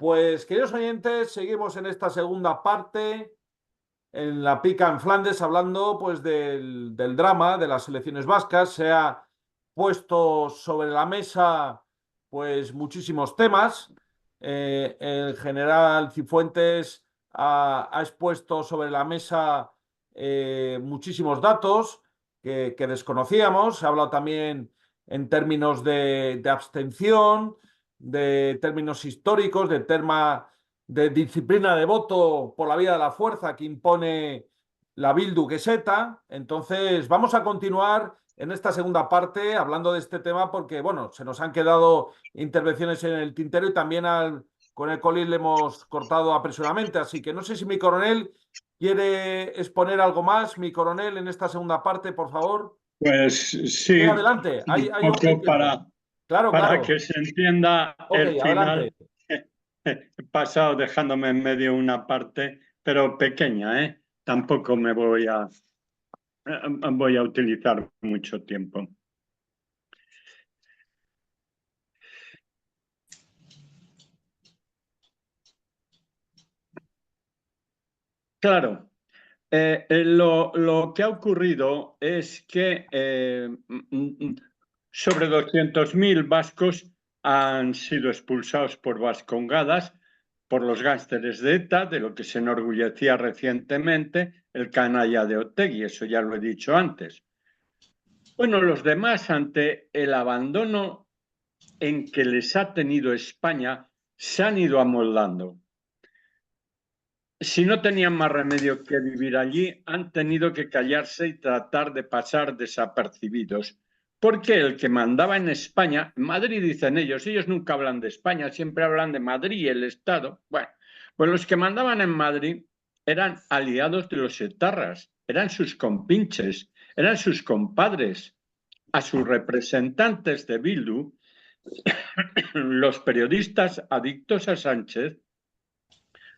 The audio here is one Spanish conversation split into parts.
Pues queridos oyentes, seguimos en esta segunda parte, en la pica en Flandes, hablando pues del drama de las selecciones vascas. Se ha puesto sobre la mesa pues muchísimos temas. El general Cifuentes ha expuesto sobre la mesa muchísimos datos que desconocíamos. Se ha hablado también en términos de abstención, de términos históricos, de disciplina de voto por la vía de la fuerza que impone la Bildu Geseta. Entonces, vamos a continuar en esta segunda parte hablando de este tema porque, bueno, se nos han quedado intervenciones en el tintero y también con el Colin le hemos cortado apresuradamente. Así que no sé si mi coronel quiere exponer algo más. Mi coronel, en esta segunda parte, por favor. Pues Sí, sí, adelante. un Hay poco tiempo. Claro, para claro. que se entienda Ok, el adelante. final. He pasado dejándome en medio una parte, pero pequeña, ¿eh? Tampoco voy a utilizar mucho tiempo. Claro, lo que ha ocurrido es que sobre 200.000 vascos han sido expulsados por vascongadas, por los gánsteres de ETA, de lo que se enorgullecía recientemente el canalla de Otegi, eso ya lo he dicho antes. Bueno, los demás, ante el abandono en que les ha tenido España, se han ido amoldando. Si no tenían más remedio que vivir allí, han tenido que callarse y tratar de pasar desapercibidos. Porque el que mandaba en España, en Madrid dicen ellos nunca hablan de España, siempre hablan de Madrid, el Estado. Bueno, pues los que mandaban en Madrid eran aliados de los etarras, eran sus compinches, eran sus compadres. A sus representantes de Bildu, los periodistas adictos a Sánchez,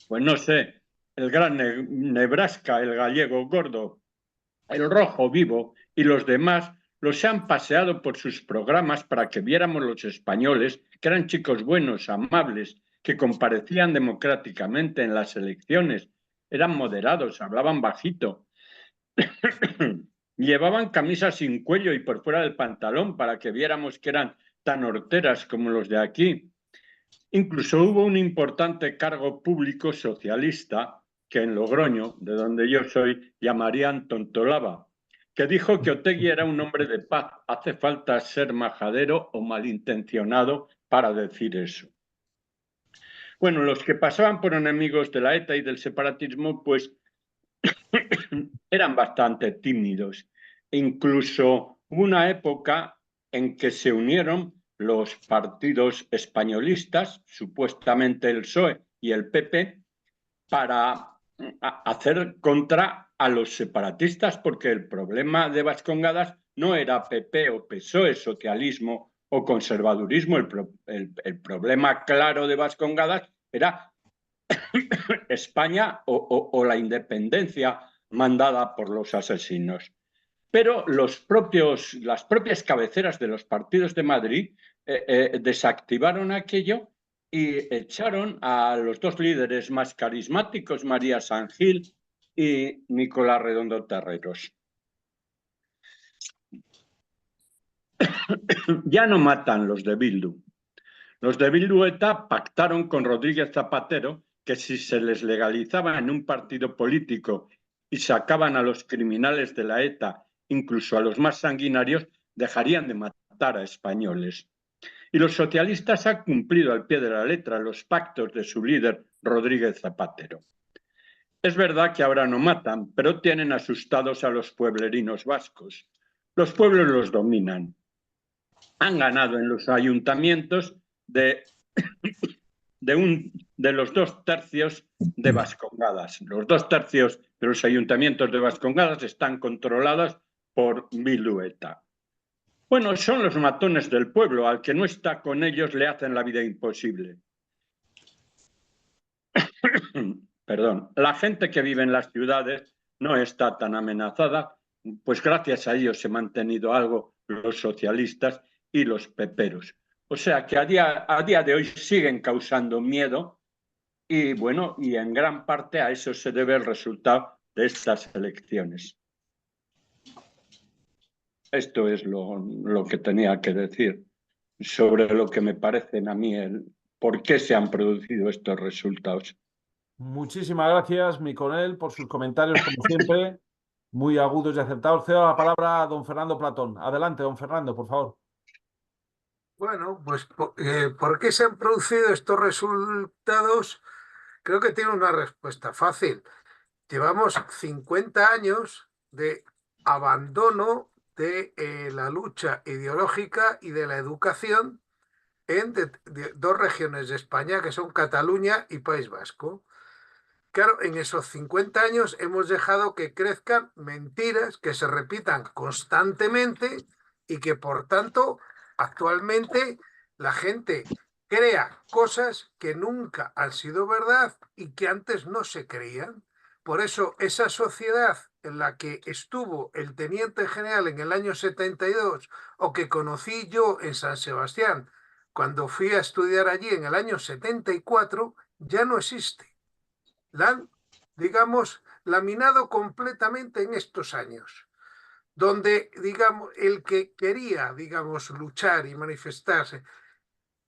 pues no sé, el gran Nebraska, el gallego gordo, el rojo vivo y los demás los han paseado por sus programas para que viéramos los españoles que eran chicos buenos, amables, que comparecían democráticamente en las elecciones, eran moderados, hablaban bajito, llevaban camisas sin cuello y por fuera del pantalón para que viéramos que eran tan horteras como los de aquí. Incluso hubo un importante cargo público socialista que en Logroño, de donde yo soy, llamarían tontolaba, que dijo que Otegi era un hombre de paz. Hace falta ser majadero o malintencionado para decir eso. Bueno, los que pasaban por enemigos de la ETA y del separatismo, pues eran bastante tímidos. Incluso hubo una época en que se unieron los partidos españolistas, supuestamente el PSOE y el PP, para hacer contra a los separatistas, porque el problema de Vascongadas no era PP o PSOE, socialismo o conservadurismo. El problema claro de Vascongadas era España o la independencia mandada por los asesinos. Pero las propias cabeceras de los partidos de Madrid desactivaron aquello y echaron a los dos líderes más carismáticos, María San Gil y Nicolás Redondo Terreros. Ya no matan los de Bildu. Los de Bildu ETA pactaron con Rodríguez Zapatero que si se les legalizaba en un partido político y sacaban a los criminales de la ETA, incluso a los más sanguinarios, dejarían de matar a españoles. Y los socialistas han cumplido al pie de la letra los pactos de su líder Rodríguez Zapatero. Es verdad que ahora no matan, pero tienen asustados a los pueblerinos vascos. Los pueblos los dominan. Han ganado en los ayuntamientos de los 2/3 de Vascongadas. Los 2/3 de los ayuntamientos de Vascongadas están controlados por Bildu ETA. Bueno, son los matones del pueblo. Al que no está con ellos le hacen la vida imposible. Perdón. La gente que vive en las ciudades no está tan amenazada, pues gracias a ellos se han mantenido algo los socialistas y los peperos. O sea que a día de hoy siguen causando miedo Y bueno, y en gran parte a eso se debe el resultado de estas elecciones. Esto es lo que tenía que decir sobre lo que me parecen a mí, por qué se han producido estos resultados. Muchísimas gracias, mi coronel, por sus comentarios, como siempre, muy agudos y acertados. Cedo la palabra a don Fernando Platón. Adelante, don Fernando, por favor. Bueno, pues ¿por qué se han producido estos resultados? Creo que tiene una respuesta fácil. Llevamos 50 años de abandono de la lucha ideológica y de la educación en dos regiones de España, que son Cataluña y País Vasco. Claro, en esos 50 años hemos dejado que crezcan mentiras que se repitan constantemente y que, por tanto, actualmente la gente crea cosas que nunca han sido verdad y que antes no se creían. Por eso, esa sociedad en la que estuvo el teniente general en el año 72 o que conocí yo en San Sebastián cuando fui a estudiar allí en el año 74, ya no existe. La han, digamos, laminado completamente en estos años, donde, digamos, el que quería, digamos, luchar y manifestarse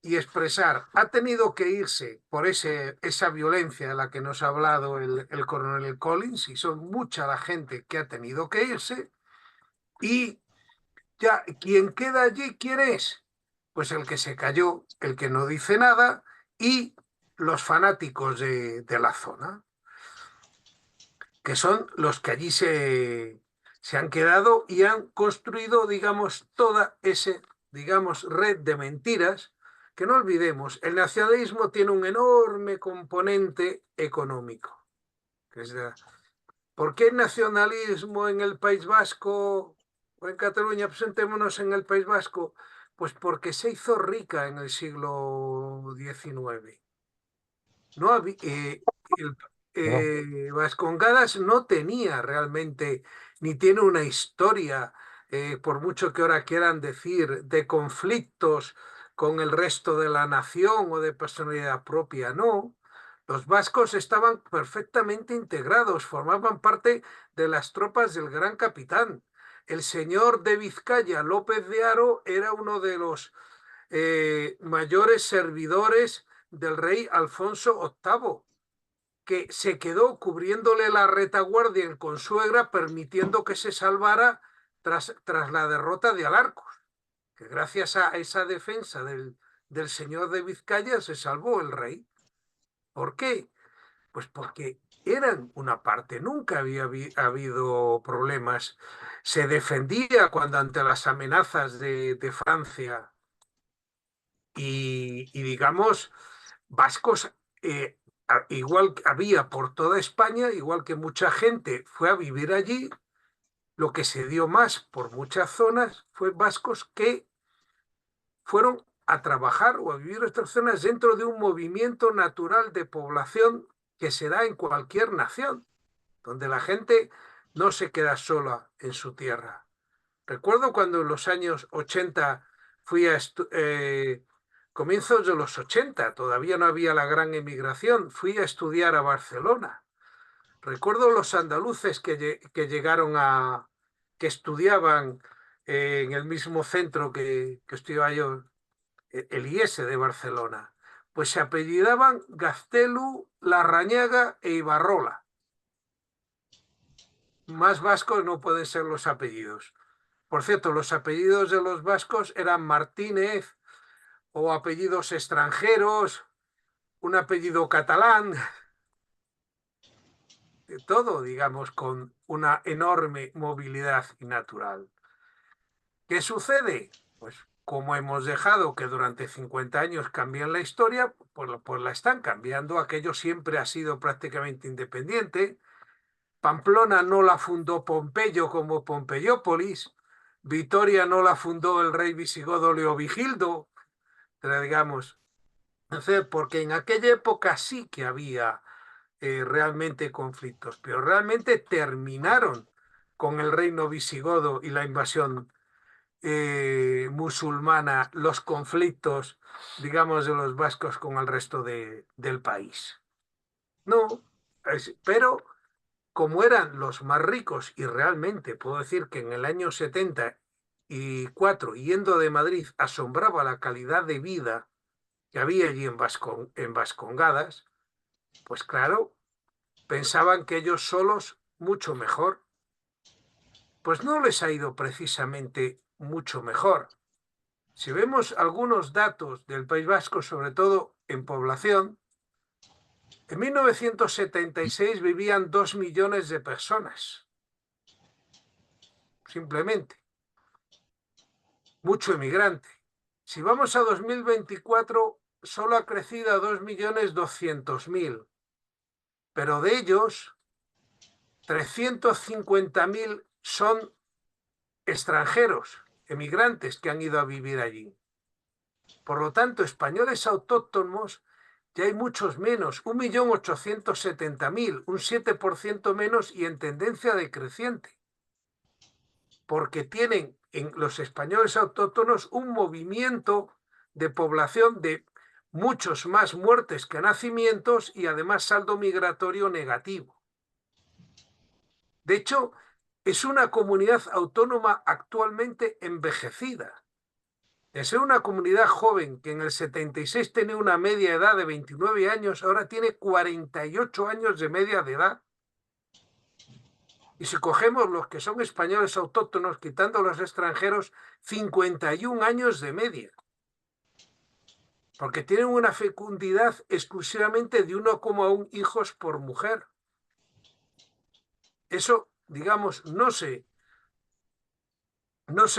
y expresar ha tenido que irse por esa violencia de la que nos ha hablado el coronel Collins, y son mucha la gente que ha tenido que irse, y ya quien queda allí, ¿quién es? Pues el que se cayó, el que no dice nada, y los fanáticos de la zona, que son los que allí se han quedado y han construido, digamos, toda esa, digamos, red de mentiras, que no olvidemos, el nacionalismo tiene un enorme componente económico. ¿Por qué el nacionalismo en el País Vasco o en Cataluña? Presentémonos en el País Vasco, pues porque se hizo rica en el siglo XIX. No había, Vascongadas no tenía realmente, ni tiene una historia, por mucho que ahora quieran decir, de conflictos con el resto de la nación o de personalidad propia, no. Los vascos estaban perfectamente integrados, formaban parte de las tropas del gran capitán. El señor de Vizcaya, López de Haro, era uno de los mayores servidores del rey Alfonso VIII, que se quedó cubriéndole la retaguardia en Consuegra, permitiendo que se salvara tras la derrota de Alarcos, que gracias a esa defensa del señor de Vizcaya se salvó el rey. ¿Por qué? Pues porque eran una parte, nunca había habido problemas. Se defendía cuando ante las amenazas de Francia y digamos, vascos, igual había por toda España, igual que mucha gente fue a vivir allí, lo que se dio más por muchas zonas fue vascos que fueron a trabajar o a vivir en estas zonas dentro de un movimiento natural de población que se da en cualquier nación, donde la gente no se queda sola en su tierra. Recuerdo cuando en los años 80 fui a comienzos de los 80, todavía no había la gran emigración, fui a estudiar a Barcelona. Recuerdo los andaluces que llegaron que estudiaban en el mismo centro que estudiaba yo, el IES de Barcelona. Pues se apellidaban Gaztelu, Larrañaga e Ibarrola. Más vascos no pueden ser los apellidos. Por cierto, los apellidos de los vascos eran Martínez o apellidos extranjeros, un apellido catalán, de todo, digamos, con una enorme movilidad natural. ¿Qué sucede? Pues como hemos dejado que durante 50 años cambien la historia, pues la están cambiando. Aquello siempre ha sido prácticamente independiente. Pamplona no la fundó Pompeyo como Pompeyópolis. Vitoria no la fundó el rey visigodo Leovigildo, digamos. Porque en aquella época sí que había realmente conflictos, pero realmente terminaron con el reino visigodo y la invasión musulmana, los conflictos, digamos, de los vascos con el resto del país. No, pero como eran los más ricos, y realmente puedo decir que en el año 74, yendo de Madrid, asombraba la calidad de vida que había allí en Vascongadas, pues claro, pensaban que ellos solos mucho mejor. Pues no les ha ido precisamente mucho mejor. Si vemos algunos datos del País Vasco, sobre todo en población, en 1976 vivían 2 millones de personas, simplemente, mucho emigrante. Si vamos a 2024, solo ha crecido a 2.200.000, pero de ellos, 350.000 son extranjeros, emigrantes que han ido a vivir allí. Por lo tanto, españoles autóctonos ya hay muchos menos, 1.870.000, un 7% menos y en tendencia decreciente, porque tienen en los españoles autóctonos un movimiento de población de muchos más muertes que nacimientos y además saldo migratorio negativo. De hecho, es una comunidad autónoma actualmente envejecida. De ser una comunidad joven que en el 76 tenía una media edad de 29 años, ahora tiene 48 años de media de edad. Y si cogemos los que son españoles autóctonos, quitando los extranjeros, 51 años de media. Porque tienen una fecundidad exclusivamente de 1,1 hijos por mujer. Eso, digamos, no se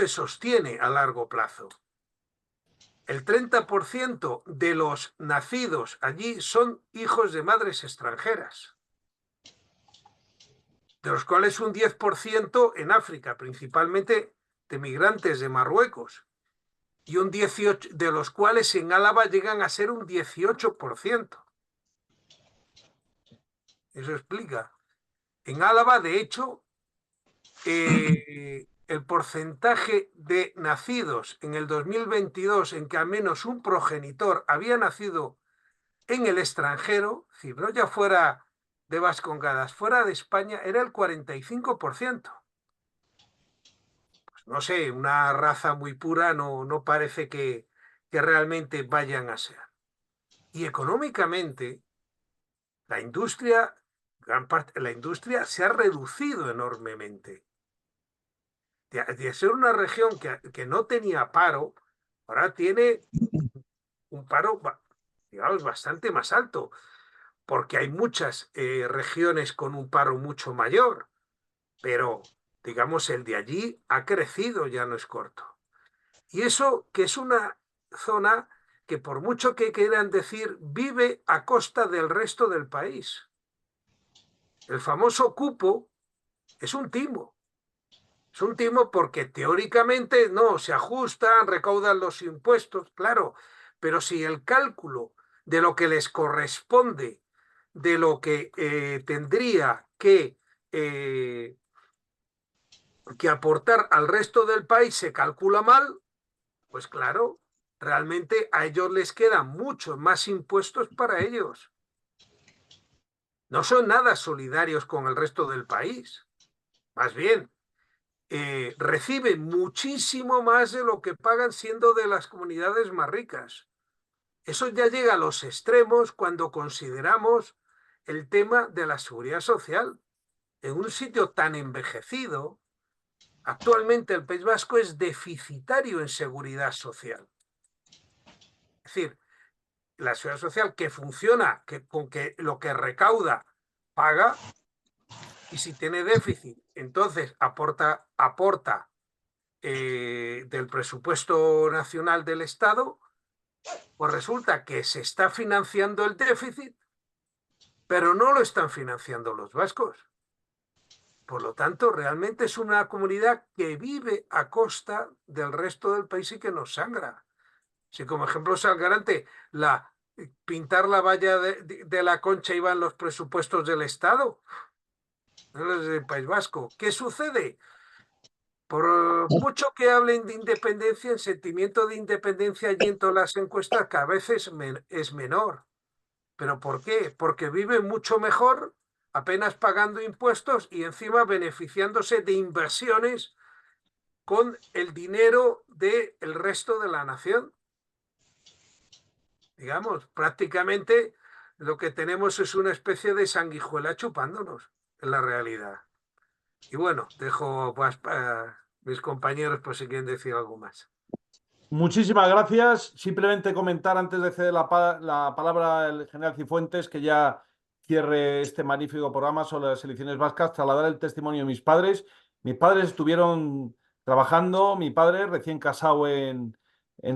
sostiene a largo plazo. El 30% de los nacidos allí son hijos de madres extranjeras, de los cuales un 10% en África, principalmente de migrantes de Marruecos, y un 18%, de los cuales en Álava llegan a ser un 18%. Eso explica. En Álava, de hecho, el porcentaje de nacidos en el 2022 en que al menos un progenitor había nacido en el extranjero, es decir, no ya fuera de Vascongadas, fuera de España, era el 45%. Pues no sé, una raza muy pura no parece que realmente vayan a ser. Y económicamente, la industria, gran parte, la industria se ha reducido enormemente. De ser una región que no tenía paro, ahora tiene un paro, digamos, bastante más alto, porque hay muchas regiones con un paro mucho mayor, pero, digamos, el de allí ha crecido, ya no es corto. Y eso que es una zona que por mucho que quieran decir, vive a costa del resto del país. El famoso cupo es un timo. Es un timo porque teóricamente no, se ajustan, recaudan los impuestos, claro, pero si el cálculo de lo que les corresponde, de lo que tendría que aportar al resto del país se calcula mal, pues claro, realmente a ellos les quedan muchos más impuestos para ellos. No son nada solidarios con el resto del país. Más bien, reciben muchísimo más de lo que pagan siendo de las comunidades más ricas. Eso ya llega a los extremos cuando consideramos el tema de la seguridad social. En un sitio tan envejecido, actualmente el País Vasco es deficitario en seguridad social. Es decir, la seguridad social que funciona, con que lo que recauda paga, y si tiene déficit, entonces aporta del presupuesto nacional del Estado, pues resulta que se está financiando el déficit, pero no lo están financiando los vascos. Por lo tanto, realmente es una comunidad que vive a costa del resto del país y que nos sangra. Si como ejemplo sangrante pintar la valla de la Concha iba en los presupuestos del Estado, no los del País Vasco. ¿Qué sucede? Por mucho que hablen de independencia, el sentimiento de independencia allí en todas las encuestas cada vez es menor. ¿Pero por qué? Porque viven mucho mejor, apenas pagando impuestos y encima beneficiándose de inversiones con el dinero del resto de la nación. Digamos, prácticamente lo que tenemos es una especie de sanguijuela chupándonos en la realidad. Y bueno, dejo pues, a mis compañeros por si quieren decir algo más. Muchísimas gracias. Simplemente comentar antes de ceder la palabra al general Cifuentes, que ya cierre este magnífico programa sobre las selecciones vascas, trasladar el testimonio de mis padres. Mis padres estuvieron trabajando, mi padre recién casado en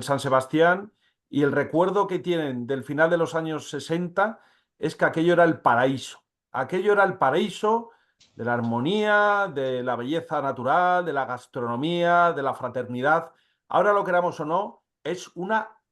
San Sebastián, y el recuerdo que tienen del final de los años 60 es que aquello era el paraíso. Aquello era el paraíso de la armonía, de la belleza natural, de la gastronomía, de la fraternidad. Ahora lo queramos o no, es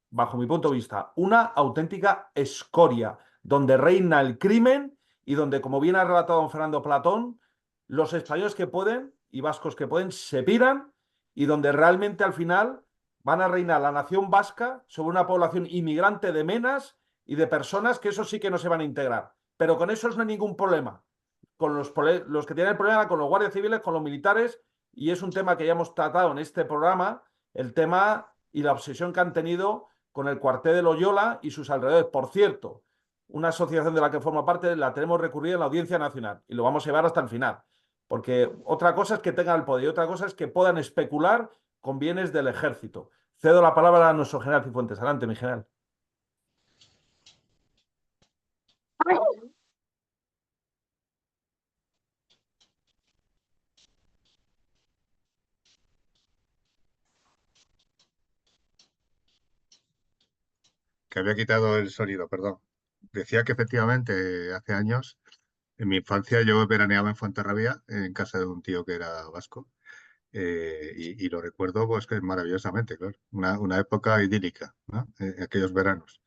bajo mi punto de vista, una auténtica escoria, donde reina el crimen y donde, como bien ha relatado don Fernando Platón, los españoles que pueden y vascos que pueden se piran, y donde realmente al final van a reinar la nación vasca sobre una población inmigrante de menas y de personas que eso sí que no se van a integrar. Pero con eso no hay ningún problema. Con los que tienen el problema con los guardias civiles, con los militares, y es un tema que ya hemos tratado en este programa, el tema y la obsesión que han tenido con el cuartel de Loyola y sus alrededores. Por cierto, una asociación de la que forma parte la tenemos recurrida en la Audiencia Nacional y lo vamos a llevar hasta el final. Porque otra cosa es que tengan el poder y otra cosa es que puedan especular con bienes del ejército. Cedo la palabra a nuestro general Cifuentes. Adelante, mi general. Que había quitado el sonido, perdón. Decía que efectivamente hace años, en mi infancia, yo veraneaba en Fuenterrabía, en casa de un tío que era vasco, y lo recuerdo pues que maravillosamente, claro. Una época idílica, ¿no? Aquellos veranos.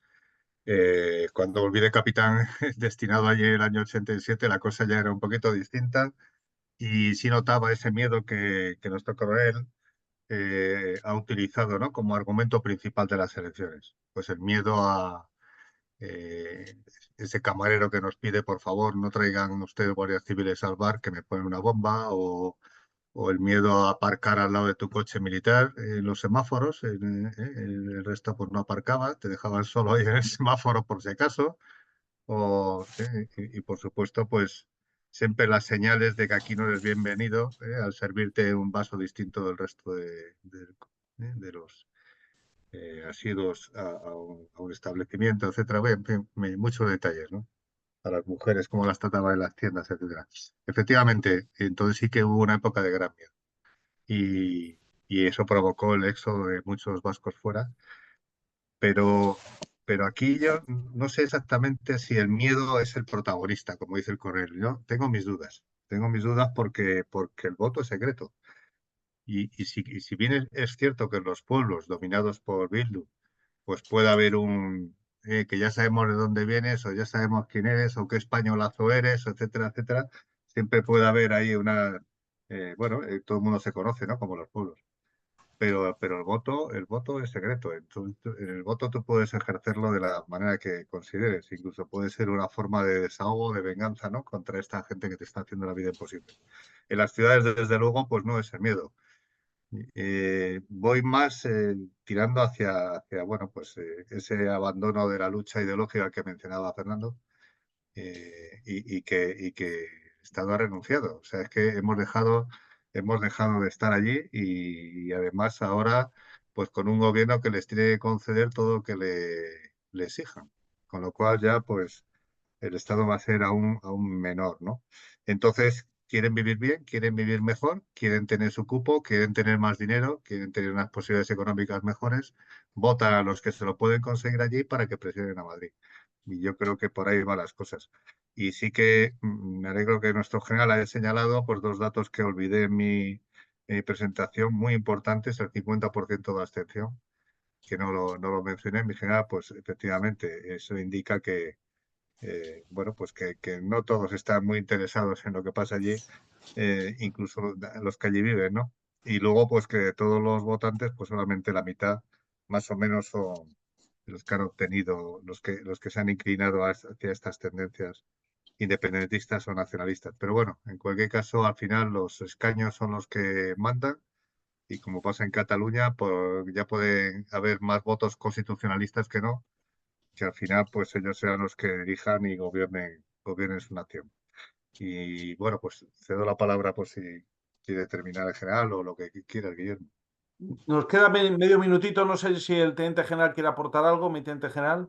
Cuando volví de capitán destinado allí el año 87, la cosa ya era un poquito distinta y sí notaba ese miedo que nuestro coronel ha utilizado, ¿no? Como argumento principal de las elecciones. Pues el miedo a eh, ese camarero que nos pide, por favor, no traigan ustedes guardias civiles al bar que me ponen una bomba, o el miedo a aparcar al lado de tu coche militar en los semáforos, el resto pues no aparcaba, te dejaban solo ahí en el semáforo por si acaso, y por supuesto pues siempre las señales de que aquí no eres bienvenido al servirte un vaso distinto del resto de los asiduos a un establecimiento, etcétera. En fin, muchos detalles, ¿no? A las mujeres, cómo las trataban en las tiendas, etcétera. Efectivamente, entonces sí que hubo una época de gran miedo y, y eso provocó el éxodo de muchos vascos fuera, pero, pero aquí yo no sé exactamente si el miedo es el protagonista, como dice el Correo. Yo tengo mis dudas porque el voto es secreto. Y si bien es cierto que en los pueblos dominados por Bildu, pues puede haber que ya sabemos de dónde vienes, o ya sabemos quién eres, o qué españolazo eres, etcétera, etcétera, siempre puede haber ahí bueno, todo el mundo se conoce, ¿no? Como los pueblos. Pero el voto es secreto. Entonces, en el voto tú puedes ejercerlo de la manera que consideres. Incluso puede ser una forma de desahogo, de venganza, ¿no? Contra esta gente que te está haciendo la vida imposible. En las ciudades, desde luego, pues no es el miedo. Voy más tirando hacia bueno, pues ese abandono de la lucha ideológica que mencionaba Fernando, y que el Estado ha renunciado. O sea, es que hemos dejado de estar allí y además ahora, pues con un gobierno que les tiene que conceder todo lo que le exijan. Con lo cual ya, pues, el Estado va a ser aún menor, ¿no? Entonces, quieren vivir bien, quieren vivir mejor, quieren tener su cupo, quieren tener más dinero, quieren tener unas posibilidades económicas mejores, votan a los que se lo pueden conseguir allí para que presionen a Madrid. Y yo creo que por ahí van las cosas. Y sí que me alegro que nuestro general haya señalado pues, dos datos que olvidé en mi presentación muy importantes: el 50% de abstención, que no lo mencioné. Mi general, pues efectivamente, eso indica que, bueno, pues que no todos están muy interesados en lo que pasa allí, incluso los que allí viven, ¿no? Y luego, pues que de todos los votantes, pues solamente la mitad, más o menos, los que han obtenido, los que se han inclinado hacia estas tendencias independentistas o nacionalistas. Pero bueno, en cualquier caso, al final los escaños son los que mandan y como pasa en Cataluña, pues ya pueden haber más votos constitucionalistas que no, que al final pues ellos sean los que dirijan y gobiernen su nación. Y bueno, pues cedo la palabra por si quiere terminar el general o lo que quiera, Guillermo. Nos queda medio minutito, no sé si el teniente general quiere aportar algo, mi teniente general.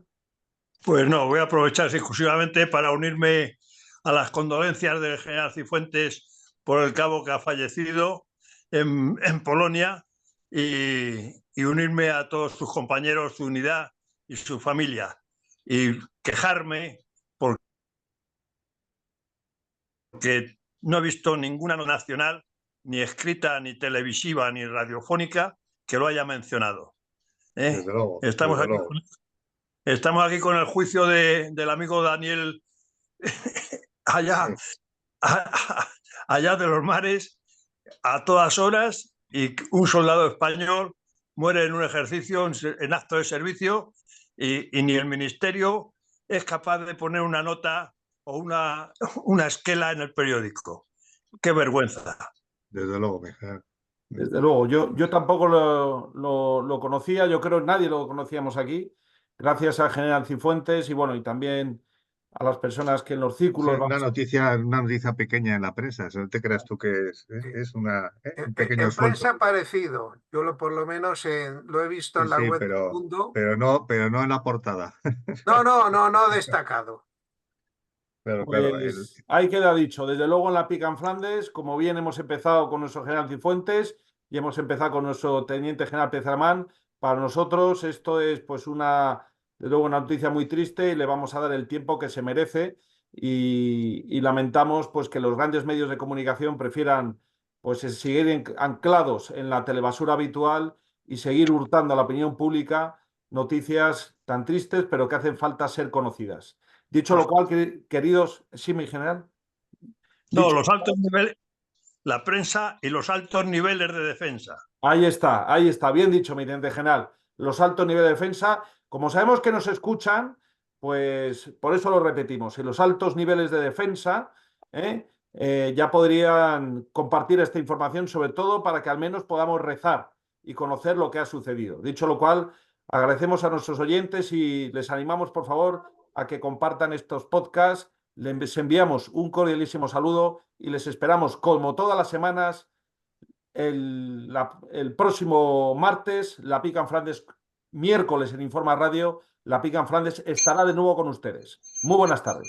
Pues no, voy a aprovechar exclusivamente para unirme a las condolencias del general Cifuentes por el cabo que ha fallecido en Polonia y unirme a todos sus compañeros, su unidad y su familia. Y quejarme porque no he visto ninguna nacional, ni escrita, ni televisiva, ni radiofónica, que lo haya mencionado. Desde luego, Estamos desde aquí, luego. estamos aquí con el juicio del amigo Daniel allá, allá de los mares, a todas horas, y un soldado español muere en un ejercicio, en acto de servicio, y ni el ministerio es capaz de poner una nota o una esquela en el periódico. ¡Qué vergüenza! Desde luego, mi general. Desde luego, yo tampoco lo conocía, yo creo que nadie lo conocíamos aquí, gracias al general Cifuentes y bueno, y también a las personas que en los Sí, círculos una noticia pequeña en la prensa, eso no te creas tú que es un pequeño En sueldo. prensa aparecido, por lo menos lo he visto en la Sí, web del Mundo. pero no en la portada. No destacado. Pero claro, Pues ahí queda dicho, desde luego en la Pica en Flandes, como bien hemos empezado con nuestro general Cifuentes y hemos empezado con nuestro teniente general Pezarmán, para nosotros esto es pues desde luego una noticia muy triste y le vamos a dar el tiempo que se merece y lamentamos pues que los grandes medios de comunicación prefieran pues seguir anclados en la telebasura habitual y seguir hurtando a la opinión pública noticias tan tristes pero que hacen falta ser conocidas. Dicho lo cual, queridos, sí, mi general. No, Dicho, los altos niveles, la prensa y los altos niveles de defensa. ahí está, bien dicho, mi teniente general. Los altos niveles de defensa, como sabemos que nos escuchan, pues por eso lo repetimos. Y los altos niveles de defensa ya podrían compartir esta información, sobre todo para que al menos podamos rezar y conocer lo que ha sucedido. Dicho lo cual, agradecemos a nuestros oyentes y les animamos, por favor, a que compartan estos podcasts. Les enviamos un cordialísimo saludo y les esperamos, como todas las semanas, el próximo martes, la Pica en Flandes, miércoles en Informa Radio, la Pica en Flandes estará de nuevo con ustedes. Muy buenas tardes.